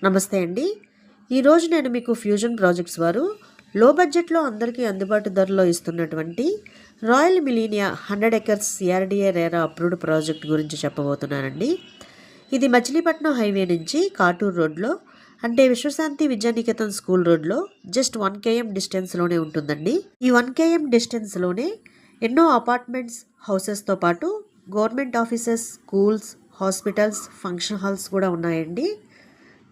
నమస్తే అండి. ఈరోజు నేను మీకు ఫ్యూజన్ ప్రాజెక్ట్స్ వారు లో బడ్జెట్లో అందరికీ అందుబాటు ధరలో ఇస్తున్నటువంటి Royal Millennia 100 acres CRDA RERA approved project గురించి చెప్పబోతున్నానండి. ఇది మచిలీపట్నం హైవే నుంచి కాటూరు రోడ్లో అంటే విశ్వశాంతి విద్యానికేతన్ స్కూల్ రోడ్లో జస్ట్ 1 km డిస్టెన్స్లోనే ఉంటుందండి. ఈ 1 km డిస్టెన్స్లోనే ఎన్నో అపార్ట్మెంట్స్ హౌసెస్తో పాటు government offices, schools, hospitals, function halls కూడా ఉన్నాయండి.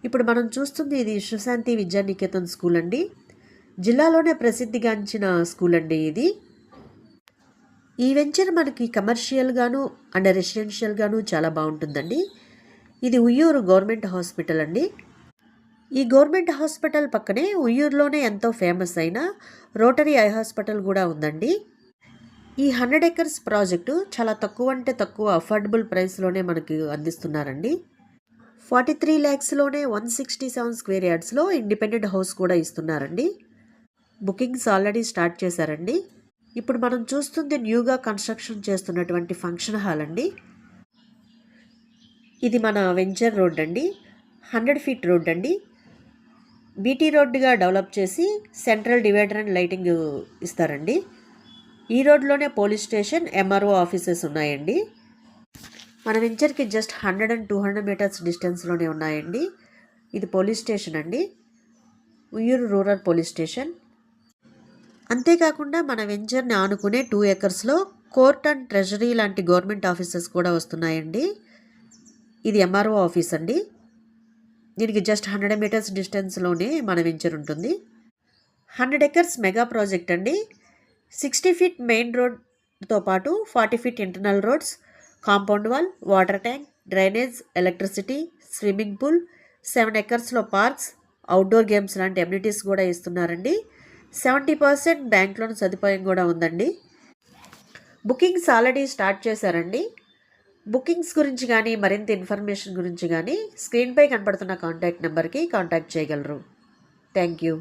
ఇప్పుడు మనం చూస్తుంది ఇది విశ్వశాంతి విద్యానికేతన్ స్కూల్ అండి. జిల్లాలోనే ప్రసిద్ధిగాంచిన స్కూల్ అండి ఇది. ఈ వెంచర్ మనకి కమర్షియల్గాను అండ్ రెసిడెన్షియల్గాను చాలా బాగుంటుందండి. ఇది ఉయ్యూరు గవర్నమెంట్ హాస్పిటల్ అండి. ఈ గవర్నమెంట్ హాస్పిటల్ పక్కనే ఉయ్యూరులోనే ఎంతో ఫేమస్ అయిన రోటరీ ఐ హాస్పిటల్ కూడా ఉందండి. ఈ 100 ఎకర్స్ ప్రాజెక్టు చాలా తక్కువ అంటే తక్కువ అఫోర్డబుల్ ప్రైస్లోనే మనకి అందిస్తున్నారండి. 43 lakhsలోనే 167 స్క్వేర్ యార్డ్స్లో ఇండిపెండెంట్ హౌస్ కూడా ఇస్తున్నారండి. బుకింగ్స్ ఆల్రెడీ స్టార్ట్ చేశారండి. ఇప్పుడు మనం చూస్తుంది న్యూగా కన్స్ట్రక్షన్ చేస్తున్నటువంటి ఫంక్షన్ హాల్ అండి. ఇది మన వెంచర్ రోడ్ అండి. 100 feet రోడ్ అండి. బీటీ రోడ్డుగా డెవలప్ చేసి సెంట్రల్ డివైడర్ అండ్ లైటింగ్ ఇస్తారండి. ఈ రోడ్లోనే పోలీస్ స్టేషన్, ఎంఆర్ఓ ఆఫీసెస్ ఉన్నాయండి. మన వెంచర్కి జస్ట్ 100 and 200 meters డిస్టెన్స్లోనే ఉన్నాయండి. ఇది పోలీస్ స్టేషన్ అండి, ఉయ్యూరు రూరల్ పోలీస్ స్టేషన్. అంతేకాకుండా మన వెంచర్ని ఆనుకునే 2 acresలో కోర్ట్ అండ్ ట్రెజరీ లాంటి గవర్నమెంట్ ఆఫీసెస్ కూడా వస్తున్నాయండి. ఇది ఎంఆర్ఓ ఆఫీస్ అండి. దీనికి జస్ట్ 100 meters డిస్టెన్స్లోనే మన వెంచర్ ఉంటుంది. 100 acres మెగా ప్రాజెక్ట్ అండి. 60 feet మెయిన్ రోడ్తో పాటు 40 feet internal roads, compound wall, water tank, drainage, electricity, swimming pool, 7 acresలో పార్క్స్, అవుట్డోర్ గేమ్స్ లాంటి అమ్యూనిటీస్ కూడా ఇస్తున్నారండి. 70% బ్యాంక్ లోన్ సదుపాయం కూడా ఉందండి. బుకింగ్స్ ఆల్రెడీ స్టార్ట్ చేశారండి. బుకింగ్స్ గురించి కానీ మరింత ఇన్ఫర్మేషన్ గురించి కానీ స్క్రీన్పై కనపడుతున్న కాంటాక్ట్ నెంబర్కి కాంటాక్ట్ చేయగలరు. Thank you.